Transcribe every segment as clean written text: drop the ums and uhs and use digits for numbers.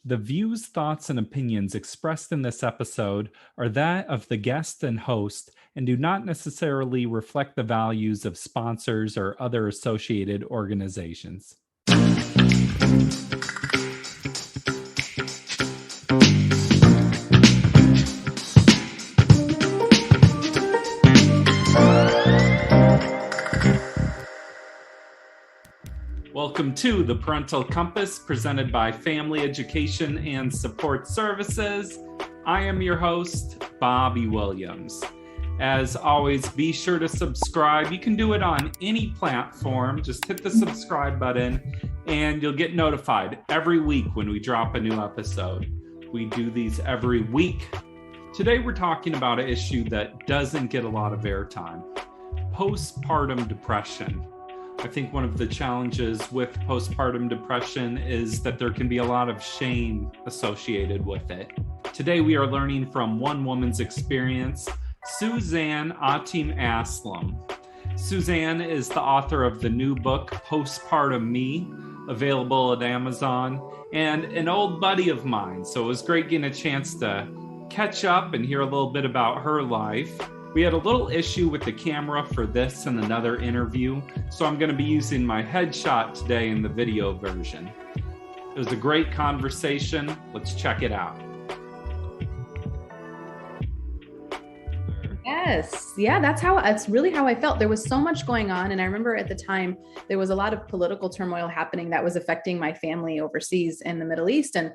The views, thoughts, and opinions expressed in this episode are that of the guest and host and do not necessarily reflect the values of sponsors or other associated organizations. Welcome to the Parental Compass presented by Family Education and Support Services. I am your host, Bobby Williams. As always, be sure to subscribe. You can do it on any platform. Just hit the subscribe button and you'll get notified every week when we drop a new episode. We do these every week. Today we're talking about an issue that doesn't get a lot of airtime: postpartum depression. I think one of the challenges with postpartum depression is that there can be a lot of shame associated with it. Today, we are learning from one woman's experience, Suzanne Yatim Aslam. Suzanne is the author of the new book, Postpartum Me, available at Amazon, and an old buddy of mine. So it was great getting a chance to catch up and hear a little bit about her life. We had a little issue with the camera for this and another interview, so I'm going to be using my headshot today in the video version. It was a great conversation. Let's check it out. Yes. Yeah, that's really how I felt. There was so much going on. And I remember at the time, there was a lot of political turmoil happening that was affecting my family overseas in the Middle East. And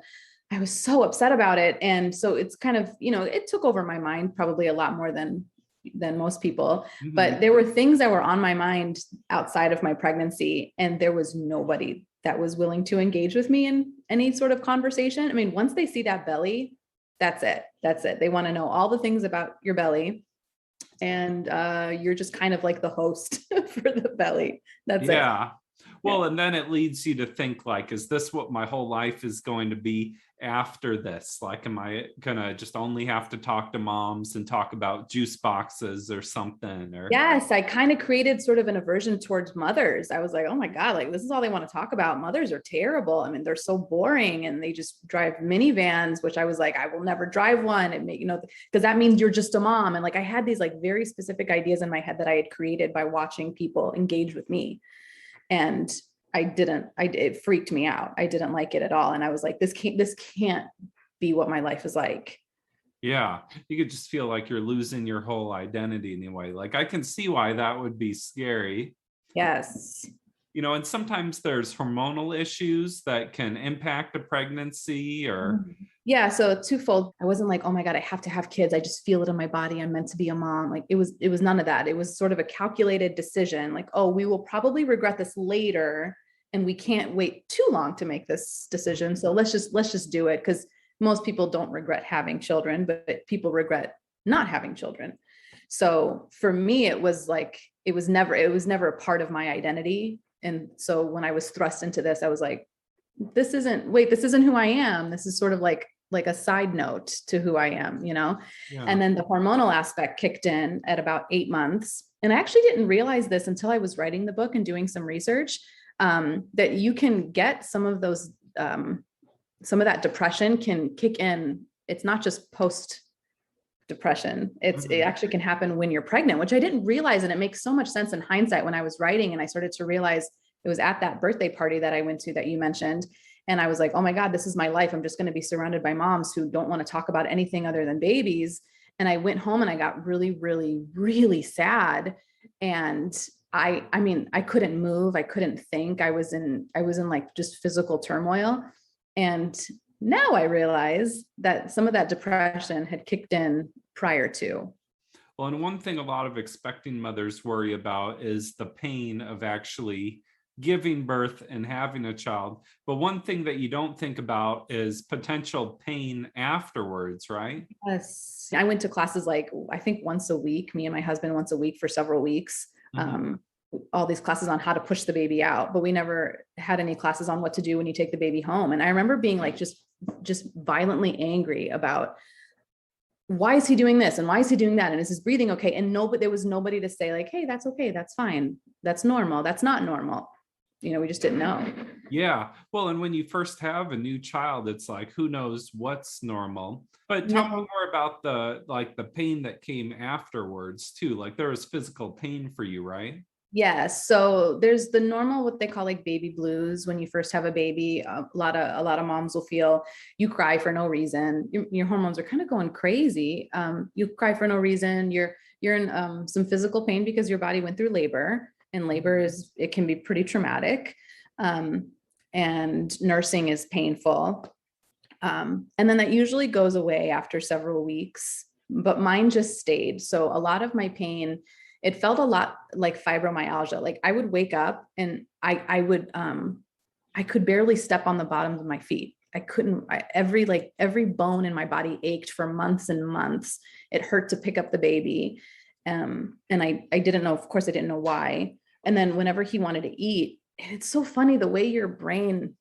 I was so upset about it. And so it's kind of, it took over my mind probably a lot more than most people, but there were things that were on my mind outside of my pregnancy. And there was nobody that was willing to engage with me in any sort of conversation. I mean, once they see that belly, that's it. They want to know all the things about your belly. And you're just kind of like the host for the belly. That's it. Yeah. Well, and then it leads you to think like, is this what my whole life is going to be after this? Like, am I gonna just only have to talk to moms and talk about juice boxes or something? Or yes, I kind of created sort of an aversion towards mothers. I was like, oh my God, like this is all they want to talk about. Mothers are terrible. I mean, they're so boring and they just drive minivans, which I was like, I will never drive one. And because that means you're just a mom. And like, I had these like very specific ideas in my head that I had created by watching people engage with me. And it freaked me out. I didn't like it at all. And I was like, this can't be what my life is like. Yeah. You could just feel like you're losing your whole identity in a way. Like, I can see why that would be scary. Yes. And sometimes there's hormonal issues that can impact a pregnancy or. Yeah. So twofold. I wasn't like, oh my God, I have to have kids. I just feel it in my body. I'm meant to be a mom. Like it was none of that. It was sort of a calculated decision. Like, oh, we will probably regret this later and we can't wait too long to make this decision. So let's just do it. Because most people don't regret having children, but people regret not having children. So for me, it was never a part of my identity. And so when I was thrust into this, I was like, this isn't who I am. This is sort of like a side note to who I am, Yeah. And then the hormonal aspect kicked in at about 8 months. And I actually didn't realize this until I was writing the book and doing some research, that you can get some of those, some of that depression can kick in. It's not just post depression. It actually can happen when you're pregnant, which I didn't realize. And it makes so much sense in hindsight when I was writing and I started to realize it was at that birthday party that I went to that you mentioned. And I was like, oh my God, this is my life. I'm just going to be surrounded by moms who don't want to talk about anything other than babies. And I went home and I got really, really, really sad. And I mean, I couldn't move. I couldn't think. I was in like just physical turmoil. And now I realize that some of that depression had kicked in prior to. Well, and one thing a lot of expecting mothers worry about is the pain of actually giving birth and having a child. But one thing that you don't think about is potential pain afterwards, right? Yes. I went to classes like, I think once a week, me and my husband once a week for several weeks. All these classes on how to push the baby out, but we never had any classes on what to do when you take the baby home. And I remember being like, just violently angry about why is he doing this? And why is he doing that? And is his breathing okay? And there was nobody to say like, hey, that's okay. That's fine. That's normal. That's not normal. we just didn't know. Yeah. Well, and when you first have a new child, it's like, who knows what's normal. But tell me No. more about the pain that came afterwards too. Like there was physical pain for you, right? Yes. So there's the normal, what they call like baby blues. When you first have a baby, a lot of moms will feel you cry for no reason. Your hormones are kind of going crazy. You cry for no reason. You're in some physical pain because your body went through labor, and labor it can be pretty traumatic. And nursing is painful. And then that usually goes away after several weeks, but mine just stayed. So a lot of my pain, it felt a lot like fibromyalgia. Like I would wake up and I could barely step on the bottoms of my feet. I couldn't, every bone in my body ached for months and months. It hurt to pick up the baby. And I didn't know, of course I didn't know why. And then whenever he wanted to eat, and it's so funny the way your brain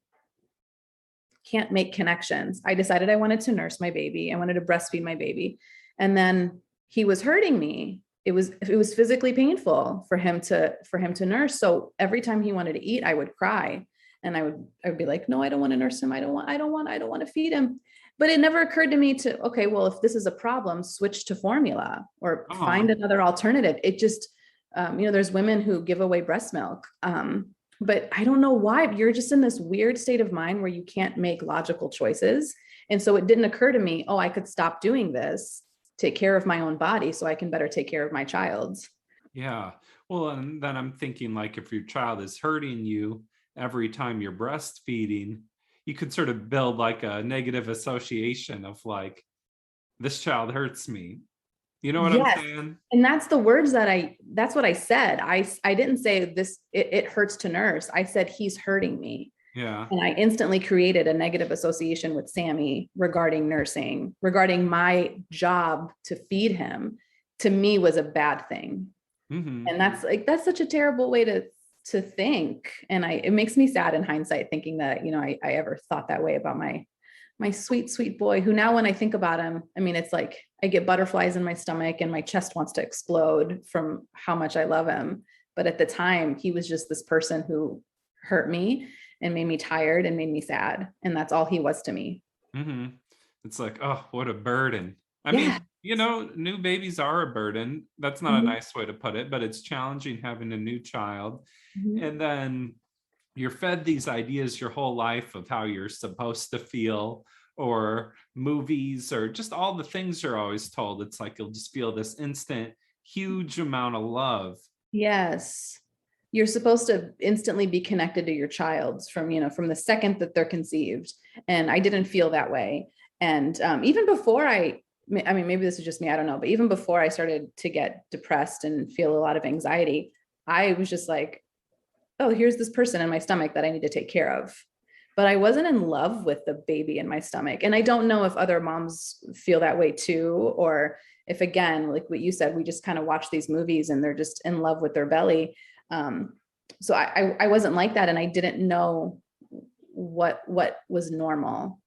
can't make connections. I decided I wanted to nurse my baby. I wanted to breastfeed my baby. And then he was hurting me. It was physically painful for him to nurse. So every time he wanted to eat, I would cry. And I would be like, no, I don't want to nurse him. I don't want to feed him. But it never occurred to me to, okay, well, if this is a problem, switch to formula or find another alternative. It just, there's women who give away breast milk. But I don't know why. You're just in this weird state of mind where you can't make logical choices. And so it didn't occur to me, oh, I could stop doing this, take care of my own body so I can better take care of my child's. Yeah. Well, and then I'm thinking like if your child is hurting you every time you're breastfeeding, you could sort of build like a negative association of like, this child hurts me. You know what I'm Yes. saying? And that's the words that's what I said. I didn't say this, it hurts to nurse. I said, he's hurting me. Yeah. And I instantly created a negative association with Sammy regarding nursing, regarding my job to feed him, to me was a bad thing. Mm-hmm. And that's such a terrible way to think. And it makes me sad in hindsight thinking that, I ever thought that way about my sweet, sweet boy, who now when I think about him, I mean, it's like I get butterflies in my stomach and my chest wants to explode from how much I love him. But at the time, he was just this person who hurt me and made me tired and made me sad. And that's all he was to me. Mm-hmm. It's like, oh, what a burden. I Yeah. mean, new babies are a burden. That's not a Mhm. nice way to put it, but it's challenging having a new child. Mhm. And then you're fed these ideas your whole life of how you're supposed to feel, or movies, or just all the things you're always told. It's like you'll just feel this instant, huge amount of love. Yes. You're supposed to instantly be connected to your child's from the second that they're conceived. And I didn't feel that way. And even before I mean, maybe this is just me, I don't know, but even before I started to get depressed and feel a lot of anxiety, I was just like, oh, here's this person in my stomach that I need to take care of. But I wasn't in love with the baby in my stomach. And I don't know if other moms feel that way too, or if, again, like what you said, we just kind of watch these movies and they're just in love with their belly. So I wasn't like that. And I didn't know what was normal.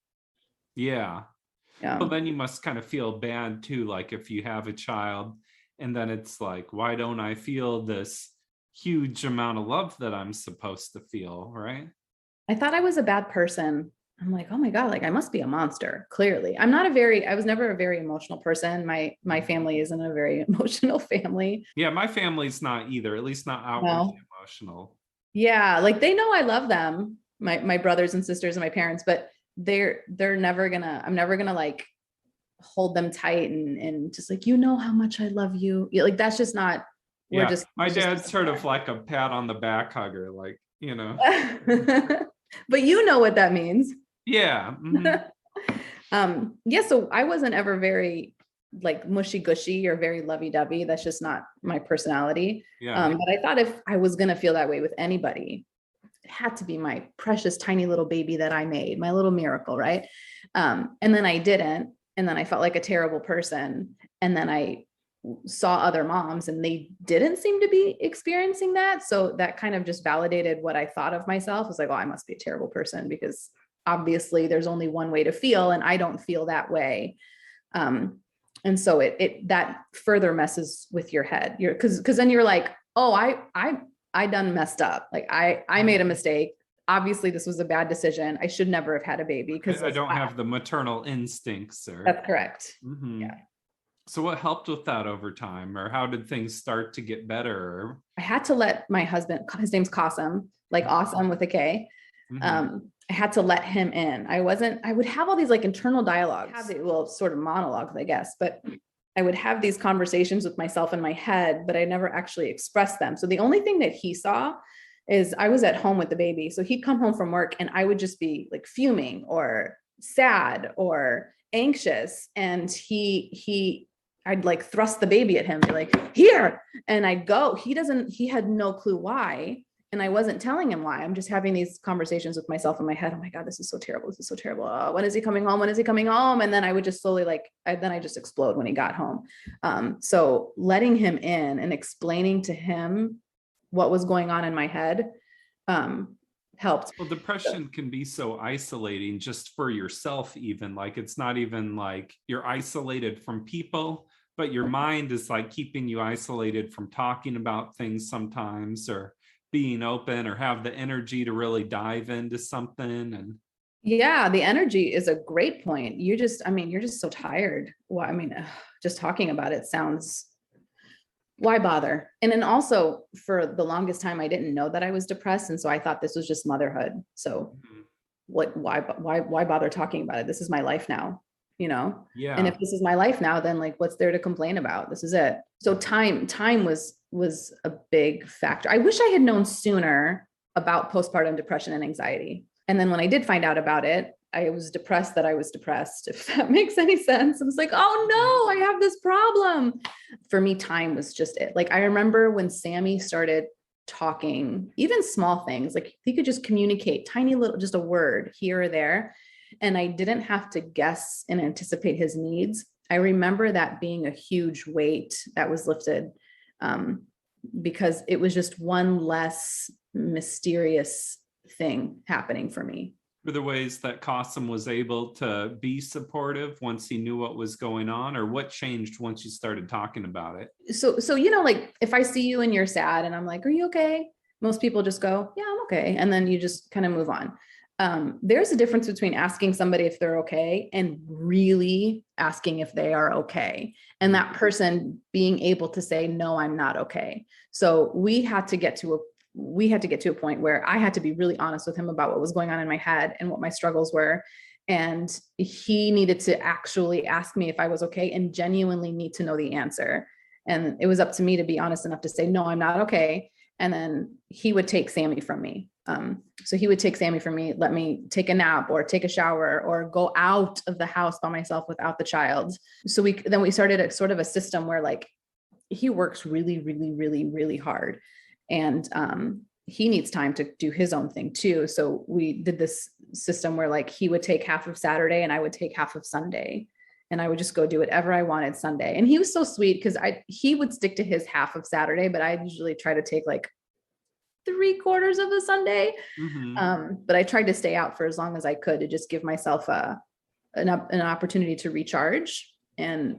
Yeah. Yeah. Well, then you must kind of feel bad too. Like if you have a child and then it's like, why don't I feel this huge amount of love that I'm supposed to feel, right? I thought I was a bad person. I'm like, oh my God, like I must be a monster. Clearly. I was never a very emotional person. My family isn't a very emotional family. Yeah, my family's not either, at least not outwardly No. emotional. Yeah, like they know I love them, my brothers and sisters and my parents, but I'm never gonna like hold them tight and just like, how much I love you. Yeah, like that's just not, Yeah, my dad's sort of like a pat on the back hugger, like, but you know what that means. Yeah. Mm-hmm. Yeah, so I wasn't ever very like mushy gushy or very lovey-dovey. That's just not my personality. Yeah. But I thought if I was gonna feel that way with anybody, it had to be my precious tiny little baby that I made, my little miracle, right? And then I didn't, and then I felt like a terrible person. And then I saw other moms and they didn't seem to be experiencing that. So that kind of just validated what I thought of myself. I was like, oh, I must be a terrible person because obviously there's only one way to feel and I don't feel that way. And so it that further messes with your head. Because then you're like, oh, I done messed up. Like I made a mistake. Obviously this was a bad decision. I should never have had a baby because I don't have the maternal instincts. Or that's correct. Mhm. Yeah. So what helped with that over time, or how did things start to get better? I had to let my husband, his name's Qasim, like awesome with a K. I had to let him in. I would have all these like internal dialogues, sort of monologues, I guess, but I would have these conversations with myself in my head, but I never actually expressed them. So the only thing that he saw is I was at home with the baby. So he'd come home from work and I would just be like fuming or sad or anxious. And I'd like thrust the baby at him, be like, here. And I'd go, he had no clue why. And I wasn't telling him why. I'm just having these conversations with myself in my head. Oh my God, this is so terrible. This is so terrible. Oh, when is he coming home? When is he coming home? And then I would just slowly then I just explode when he got home. So letting him in and explaining to him what was going on in my head helped. Well, depression can be so isolating just for yourself, even like it's not even like you're isolated from people, but your mind is like keeping you isolated from talking about things sometimes, or being open, or have the energy to really dive into something. And yeah, the energy is a great point. You're just so tired. Well, just talking about it sounds, why bother? And then also for the longest time, I didn't know that I was depressed. And so I thought this was just motherhood. So why bother talking about it? This is my life now, Yeah. And if this is my life now, then like, what's there to complain about? This is it. So time was a big factor. I wish I had known sooner about postpartum depression and anxiety. And then when I did find out about it, I was depressed that I was depressed, if that makes any sense. I was like, oh no, I have this problem. For me, time was just it. Like, I remember when Sammy started talking, even small things, like he could just communicate tiny little, just a word here or there. And I didn't have to guess and anticipate his needs. I remember that being a huge weight that was lifted, because it was just one less mysterious thing happening for me. Were the ways that Qasim was able to be supportive once he knew what was going on, or what changed once you started talking about it? So, like if I see you and you're sad and I'm like, are you okay? Most people just go, yeah, I'm okay. And then you just kind of move on. There's a difference between asking somebody if they're okay and really asking if they are okay. And that person being able to say, no, I'm not okay. So we had to get to a point where I had to be really honest with him about what was going on in my head and what my struggles were. And he needed to actually ask me if I was okay and genuinely need to know the answer. And it was up to me to be honest enough to say, no, I'm not okay. And then he would take Sammy from me. So he would take Sammy from me, let me take a nap or take a shower or go out of the house by myself without the child. So we started a sort of a system where like he works really, really, really, really hard. And he needs time to do his own thing too. So we did this system where like he would take half of Saturday and I would take half of Sunday. And I would just go do whatever I wanted Sunday. And he was so sweet because he would stick to his half of Saturday, but I usually try to take like 3/4 of the Sunday. But I tried to stay out for as long as I could to just give myself an opportunity to recharge. And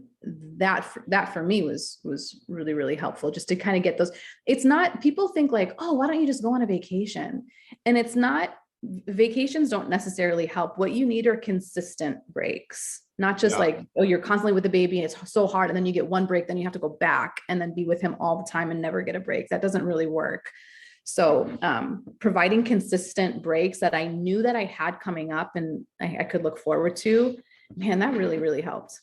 that for me was really, really helpful, just to kind of get those. It's not, people think like, oh, why don't you just go on a vacation? And it's not, vacations don't necessarily help. What you need are consistent breaks, not just like, oh, you're constantly with the baby and it's so hard. And then you get one break, then you have to go back and then be with him all the time and never get a break. That doesn't really work. So providing consistent breaks that I knew that I had coming up and I could look forward to, man, that really, really helped.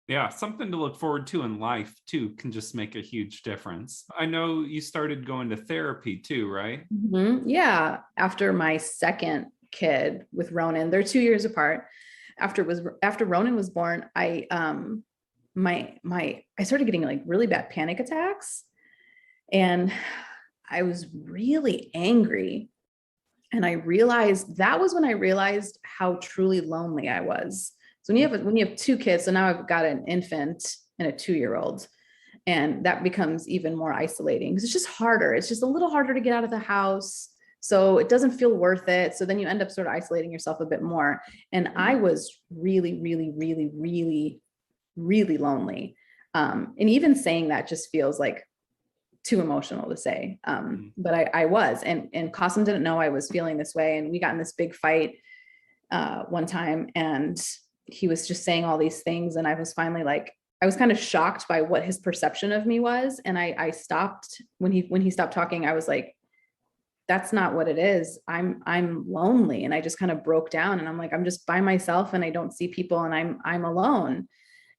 Yeah, something to look forward to in life too can just make a huge difference. I know you started going to therapy too, right? Mm-hmm. Yeah. After my second kid with Ronan, they're 2 years apart. After Ronan was born, I started getting like really bad panic attacks, and I was really angry. And that was when I realized how truly lonely I was. So when you have two kids, so now I've got an infant and a 2-year-old, and that becomes even more isolating because it's just harder. It's just a little harder to get out of the house. So it doesn't feel worth it. So then you end up sort of isolating yourself a bit more. And I was really, really, really, really, really lonely. And even saying that just feels like too emotional to say. But I was, and Qasim didn't know I was feeling this way. And we got in this big fight one time, and he was just saying all these things. And I was finally like, I was kind of shocked by what his perception of me was. And I stopped when he stopped talking. I was like, that's not what it is. I'm lonely. And I just kind of broke down, and I'm like, I'm just by myself and I don't see people, and I'm alone.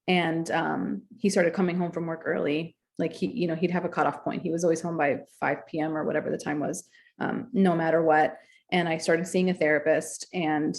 And he started coming home from work early. Like he'd have a cutoff point. He was always home by 5 p.m. or whatever the time was, no matter what. And I started seeing a therapist, and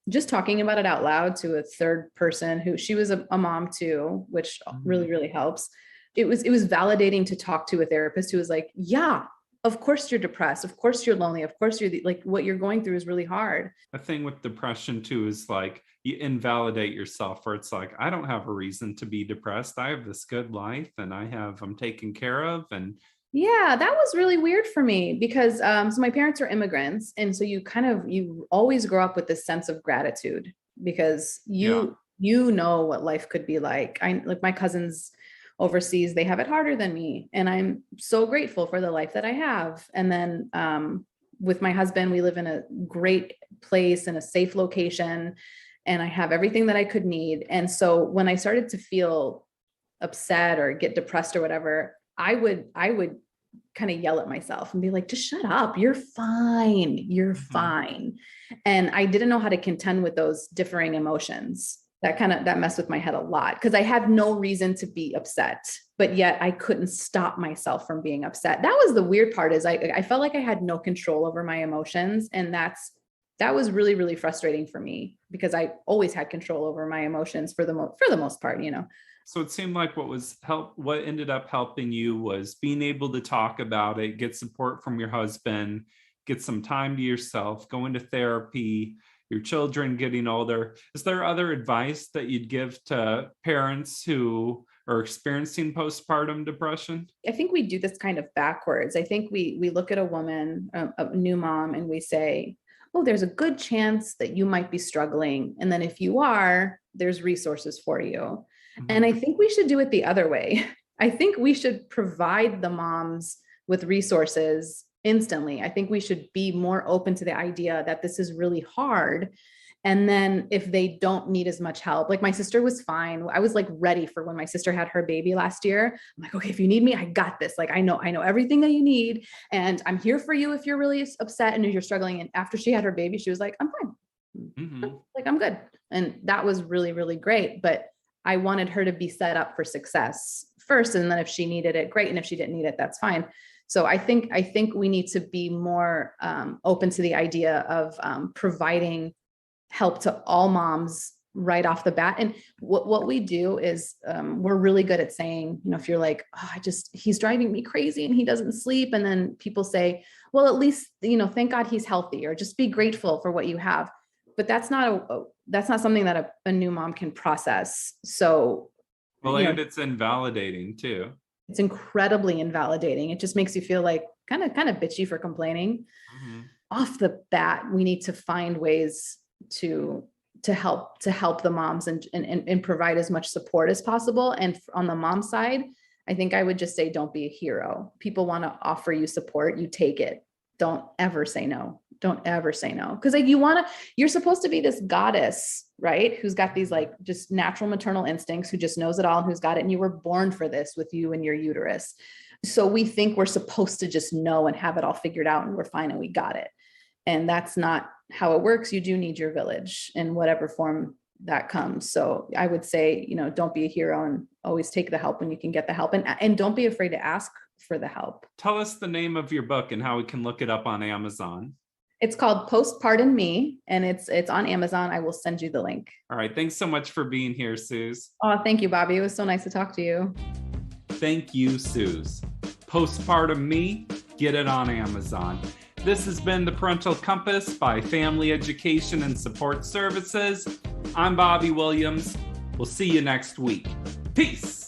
just talking about it out loud to a third person who, she was a mom too, which really, really helps. It was validating to talk to a therapist who was like, yeah, of course you're depressed. Of course you're lonely. Of course you're like, what you're going through is really hard. The thing with depression too is like you invalidate yourself, where it's like, I don't have a reason to be depressed. I have this good life, and I'm taken care of. And yeah, that was really weird for me because so my parents are immigrants, and so you always grow up with this sense of gratitude because you know what life could be like. Like my cousins overseas, they have it harder than me, and I'm so grateful for the life that I have. And then with my husband, we live in a great place in a safe location, and I have everything that I could need. And so when I started to feel upset or get depressed or whatever, I would kind of yell at myself and be like, just shut up. You're fine. You're fine. And I didn't know how to contend with those differing emotions. That messed with my head a lot because I had no reason to be upset, but yet I couldn't stop myself from being upset. That was the weird part, is I felt like I had no control over my emotions. And that was really, really frustrating for me because I always had control over my emotions for the most part, So it seemed like what ended up helping you was being able to talk about it, get support from your husband, get some time to yourself, go into therapy, your children getting older. Is there other advice that you'd give to parents who are experiencing postpartum depression? I think we do this kind of backwards. I think we look at a woman, a new mom, and we say, oh, there's a good chance that you might be struggling. And then if you are, there's resources for you. And I think we should do it the other way. I think we should provide the moms with resources instantly. I think we should be more open to the idea that this is really hard. And then if they don't need as much help, like my sister was fine. I was like ready for when my sister had her baby last year. I'm like, okay, if you need me, I got this. Like, I know everything that you need. And I'm here for you if you're really upset and if you're struggling. And after she had her baby, she was like, I'm fine. Like, I'm good. And that was really, really great. But I wanted her to be set up for success first. And then if she needed it, great. And if she didn't need it, that's fine. So I think we need to be more open to the idea of providing help to all moms right off the bat. And what we do is we're really good at saying, if you're like, oh, he's driving me crazy and he doesn't sleep. And then people say, well, at least, thank God he's healthy, or just be grateful for what you have. But that's not something that a new mom can process. So, and it's invalidating too. It's incredibly invalidating. It just makes you feel like kind of bitchy for complaining. Off the bat, we need to find ways to help the moms and provide as much support as possible. And on the mom side, I think I would just say, don't be a hero. People want to offer you support, you take it. Don't ever say no. Don't ever say no. Because like you're supposed to be this goddess, right? Who's got these like just natural maternal instincts, who just knows it all and who's got it. And you were born for this with you in your uterus. So we think we're supposed to just know and have it all figured out and we're fine and we got it. And that's not how it works. You do need your village in whatever form that comes. So I would say, don't be a hero and always take the help when you can get the help, and don't be afraid to ask for the help. Tell us the name of your book and how we can look it up on Amazon. It's called Postpartum Me, and it's on Amazon. I will send you the link. All right. Thanks so much for being here, Suze. Oh, thank you, Bobby. It was so nice to talk to you. Thank you, Suze. Postpartum Me, get it on Amazon. This has been The Parental Compass by Family Education and Support Services. I'm Bobby Williams. We'll see you next week. Peace.